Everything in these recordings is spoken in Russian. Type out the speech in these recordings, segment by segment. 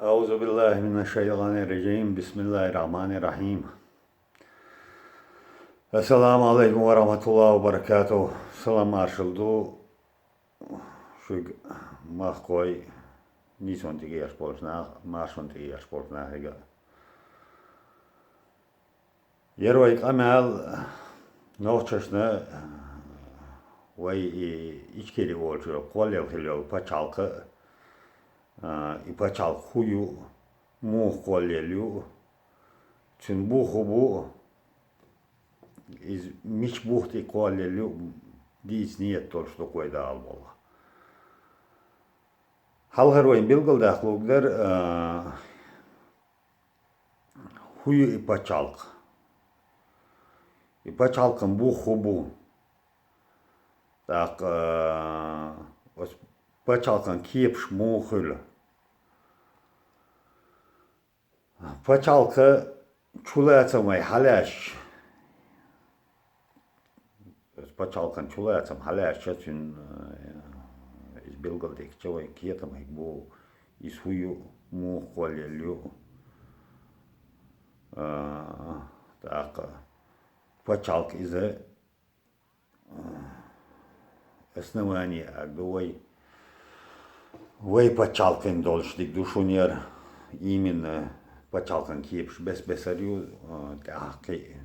Euzu billahi mineşşeytanirracim. Bismillahirrahmanirrahim. Assalamu alaikum ve rahmatullahi ve berekatuh. Salam marşıldu. Şu mahkoy nison tigi yaşportna, marşon tigi yaşportna hega. Yeroy kamel noçaşna ve içkeli olçu kolyal hilol paçalkı пачал хую мух колелю чун буху из мич бухти колелю дис нет то что койда албола халгаройн билгылдаклугдар хую и пачалкын буху так пачалкын кепш мухыл пачалка чулацамай халяш пачалкан чулацам халяш чун из белгaldek чой киетамай бу из хую мух колелю так пачалка из основание агдовой вей пачалкин должник душунер именно пачалкан киепш бесбесарю таки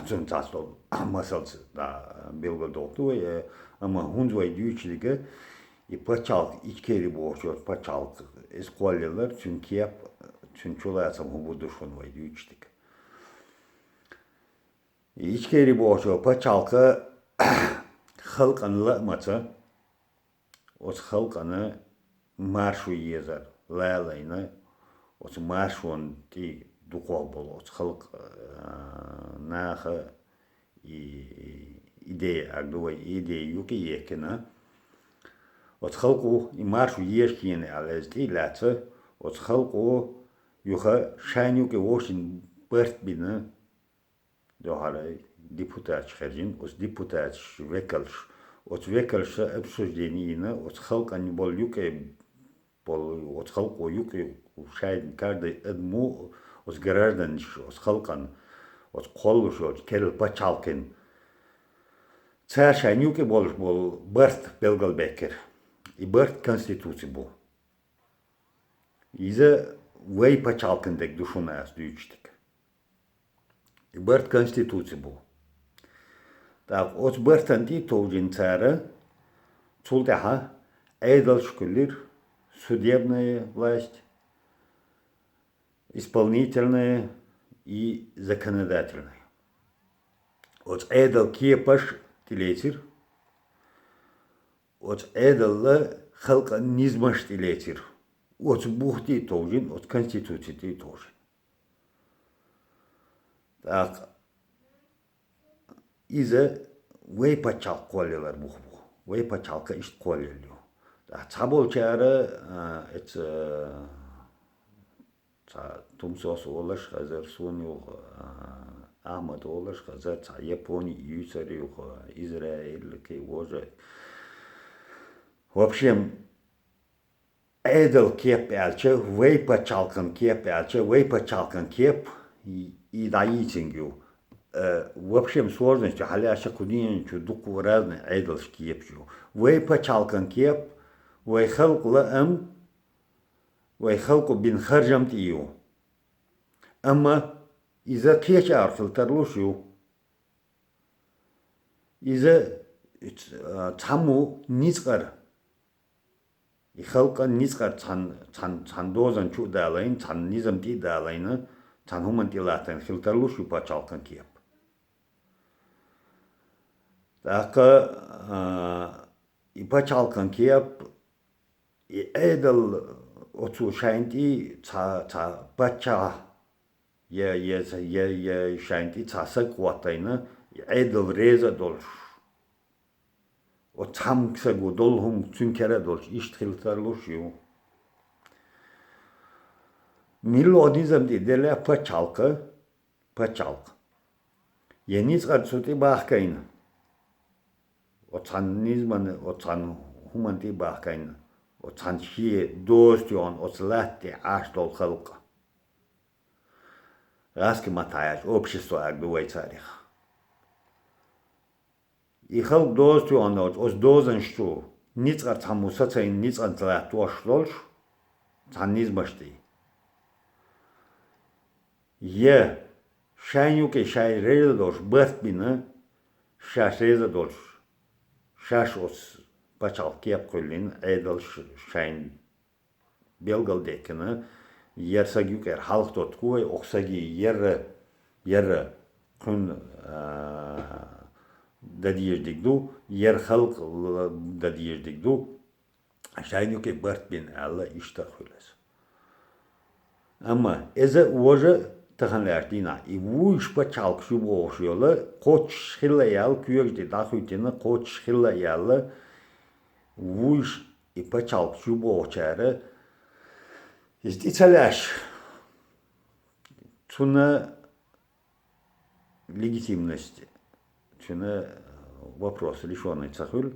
зун цастол масалц да белгaldoktu ama hundvay düçlige пачалк içkeri borçot пачалк eskolyalar çünkü yap çulatsam bu duşunvay düçlik içkeri borçot пачалка халканла маца os халканы маршу езер лайлайна os marşon ti dukol bol os halk naha ideya agdovay ideya yuki yekena os halku i marşu yeskiyene alezdi latsa os halku yuha şanyuki woshin bert bina dohara депутат çıkarjin os депутат vekalş os vekalş обсуждениина os halk ani bol yuki bol os halku yuki шайд каждый одну os граждан os халкан os колушо керил пачалкин цар шайнюки бол бърт белгалбекер и бърт конституци бу иза вей пачалкин дек душуна аз дүйчтик и бърт конституци бу так os бъртан ти тоужин цара цултаха эйдал шкулир судебная власть исполнительная и законодательная. От эдал киепаш тилетир, от эдал халка низмаш тилетир, от бухти тожин, от конституции тоже. Так, иза вей пачал колелар бухбу, вей пачалка ишт колелю. Так, цабол чара, это тумсос олаш хазар соню Ахмад олаш хазар ца Япония юсари Израиль ки уже в общем эдел кеп алче вей пачалкан кеп и даитингю в общем сложности халяша кудин чу дуку разный эдел кепчу вей пачалкан кеп вей халк ла ويخلق بين خرجمت إيو أما إذا كيش أرسل ترلوشيو إذا تامو نيزقر يخلق نيزقر تان دوزن شو دالين تان نيزم تي دالين تان همان تي لاتن خل ترلوشيو پاچالكن كيب تاكا يپاچالكن كيب إيدل otu şahinti ça pacha ye şahinti çasa kuatayna edel reza dolş o tam kısa go dolhum tünkere dolş iştiltarluş yu milodizm dele paçalka yeniz qarsuti baxkayna o çannizman o çan humanti baxkayna وتنشي دوستيون وصلاتي عاش دول خلقه غاسك ما تعيش общество أقدوي تاريخ يخلق دوستيون وز دوزن شو نيتقر تحموساتين نيتقر تلاتوش دولش تعنيز مشتي يه شاينيو كي شاي ريل دولش برت بينا شاش ريل دولش شاش وز بچال كيب كلين عيدلش شاين بيلغل ديكنا يرساجيو كير حلق دوت كوي اوكساجي ير كن داديش ديكدو ير خلق داديش ديكدو شاينيو كي برت بين الله اشتغلس اما اذا وجه تخنلاشدينا يوش بچال كشوبو شيولا قوش خيلا يال كيوش دي داخوتينا قوش خيلا يال وش يبچال كشوبو چاره Изделяешь, цуна легитимности, цуна вопрос лишенный цахуль,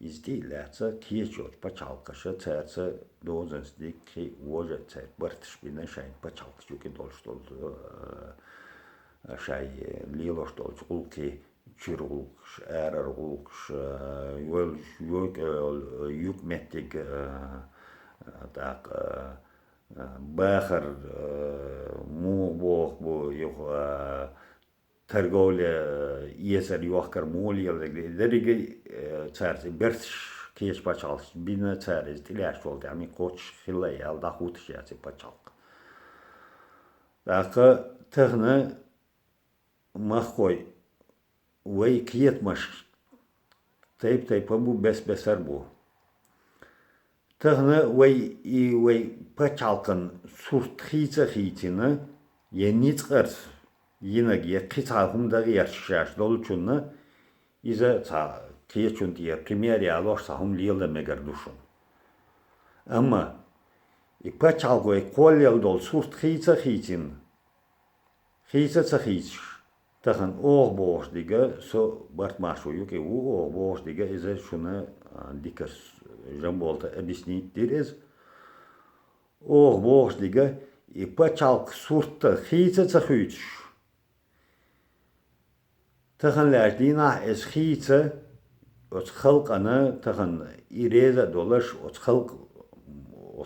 изделяется, киечет, пачалкаша, царца, должен сдики, уже царь, бартышпина, шайн, пачалка, чуки, дол, что шай, лило, что улки, чирулкш, эрарулкш, юг меттик, так, باخر مو بوخ بو يخ ترجول يسر يوخر مولي درجة تارز برش كيش بچال بينا تارز تلاش ولد يعني قوتش خلا يال داخوتش ياتي بچال داخل تغنى مخوي وي كيت مش تيب بو بسر بو تغنى وي بچالكن سورت خيتنا ينيتقر ينق يقيتهم دا يرشاش دولچنا إذا تا كيچون دي بريمير يالوش سهم ليل ميگردوشون أما بچالكو يقول دول سورت خيتين خيتش تغن اوغ بوش ديگه سو برت ماشو يوكي اوغ بوش ديگه إذا شونا ديكس Жамболта объяснить дерез. Ох, бог дига, и пачалк сурта хица цахуич. Тахан ляждина эс хица, от халкана, тахан иреза долаш, от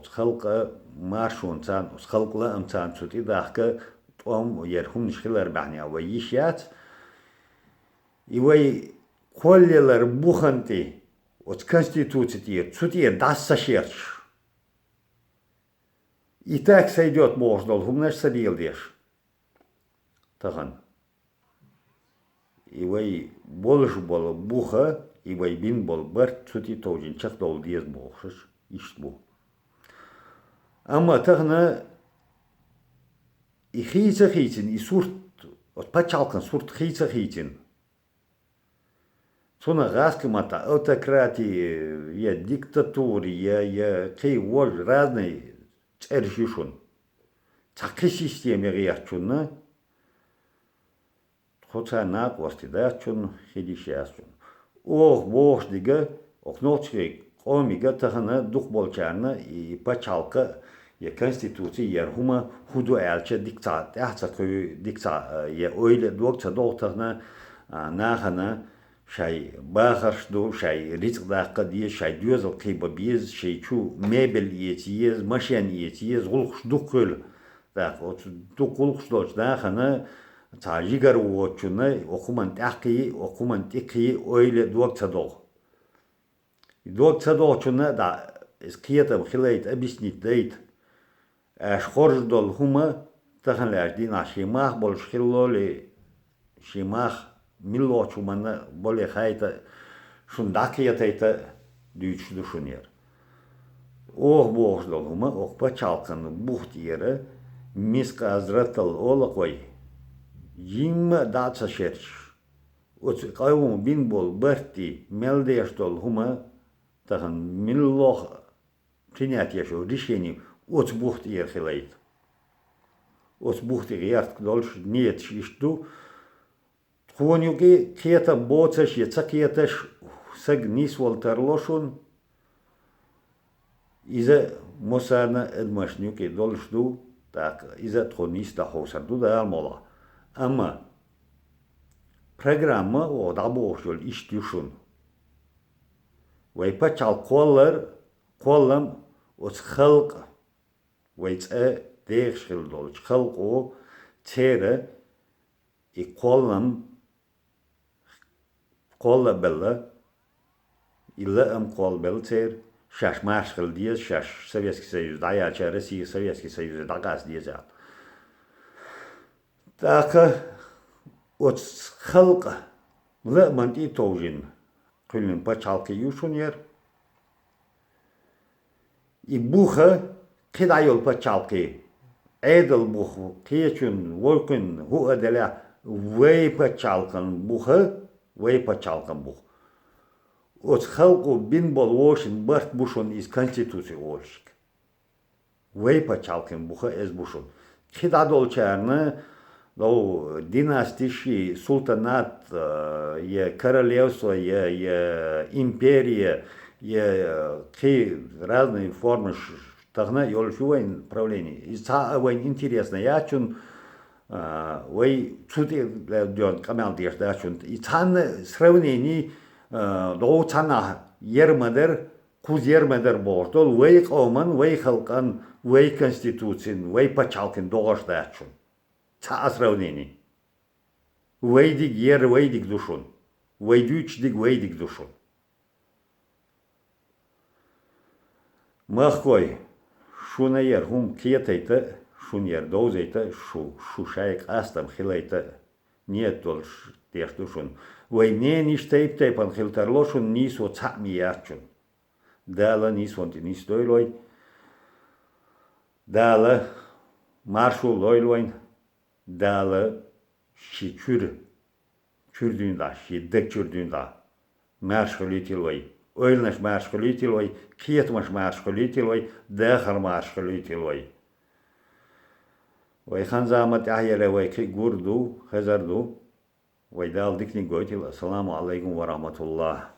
халка маршунцан, от халкла амцан сути дахка, том ерхун шхилар бахня, ва ишят, и вай коллелар буханти, от Конституции цутир дасса шерч. И так сойдет можно, гумнаш садилдеш. Тахан. И вай больше было буха, и вай бин был барт цути тоджин, чак дол диез бохшаш, иштбу. Ама тахна и хитин, и сурт, от пачалкан сурт хитин. Цуна гаскамата, аутократии, я диктатуры, я кей вож разные цержишун. Такой системе реачуна, хотя на кости дачун, хидишясун. Ох, бог дига, окночки, омига, тахана, дух болчарна, и пачалка, я конституции, я хума, худу элча диктат, я ойле докца долтарна, нахана, شاي باخرش دو شاي رزق داقة دي شاي دوزل قيبة بيز شاي شو ميبل يتيز مشان يتيز غلقش دوكل داق دو غلقش دوش داخنا تاجيگر ووچنا وخومن تاقي وخومن تقي اويل دوك تدو چنا دا اسكيتا بخليت ابيسنيت ديت اش خرج دول هما تخن لاجدين عشيماخ بولش خلولي شيماخ ملوچو من بوله خايتا شونداكيتا ديچ دушунер. Ох бог долума, ох пачалкан бухтиера, миска азратал олакой. Йимма даца шерч. Оц кайвум бин бол барти мелдеш долума, тахан миллох принять яшо решение, оц бухтиер хилайт. Оц бухтиер дольш нет шишту, Хонюги кета боцеш, яца кетеш саг нис волтерлошун, İze Mosarna edmaşniyuki doluşdu tak ize tonis da hosardu da almola. Ama programı o da bu oşul iş düşün. Ve paçal kollam o halk ve tse değişil dolu. Halk o tere kolla bella illa kol bella ter şaş maşgıl diye şaş Sovyetski Союз'da ya Россия Советский Союз'da gaz diyeceğim. Taka o halk le manti tojin kulun paçalki yuşun yer buha kidayol paçalki edel buhu kiyechun volkun hu adela vey paçalkan buha vey paçalkan buh o halku bin bol voşin bart buşun iz konstitusiya voşik vey paçalkan buha ez buşun kidadol çarnı do dinastişi sultanat je королевство je империя je ki разные формы тогда ёлшуайн правление и са вайн интересно я чун вай чути дён камал дешда чун и цан сравнение до цана ермадер куз ермадер бортол вай qawman вай халкан вай конституциян вай пачалкин догашда чун ца сравнение вейдик ер вейдик душун вейдючдик вейдик душун махкой шуна ер хум киетейте шун ер доузейте шу шайк астам хилейте нет дол деш душун вей не ништейп тейпан хилтерлошун нис о цами ячун дала нис вонти нис дойлой дала маршул дойлойн dağlı şi kürdüğünde, şiddet kürdüğünde meşgul etilvay, öylneş meşgul etilvay, kiyetmiş meşgul etilvay, dağır meşgul etilvay. Ve han zahmet ahyele ve ki gurdu, hazardu, ve dal dikni goytil, Esselamu Aleyküm ve Rahmetullah.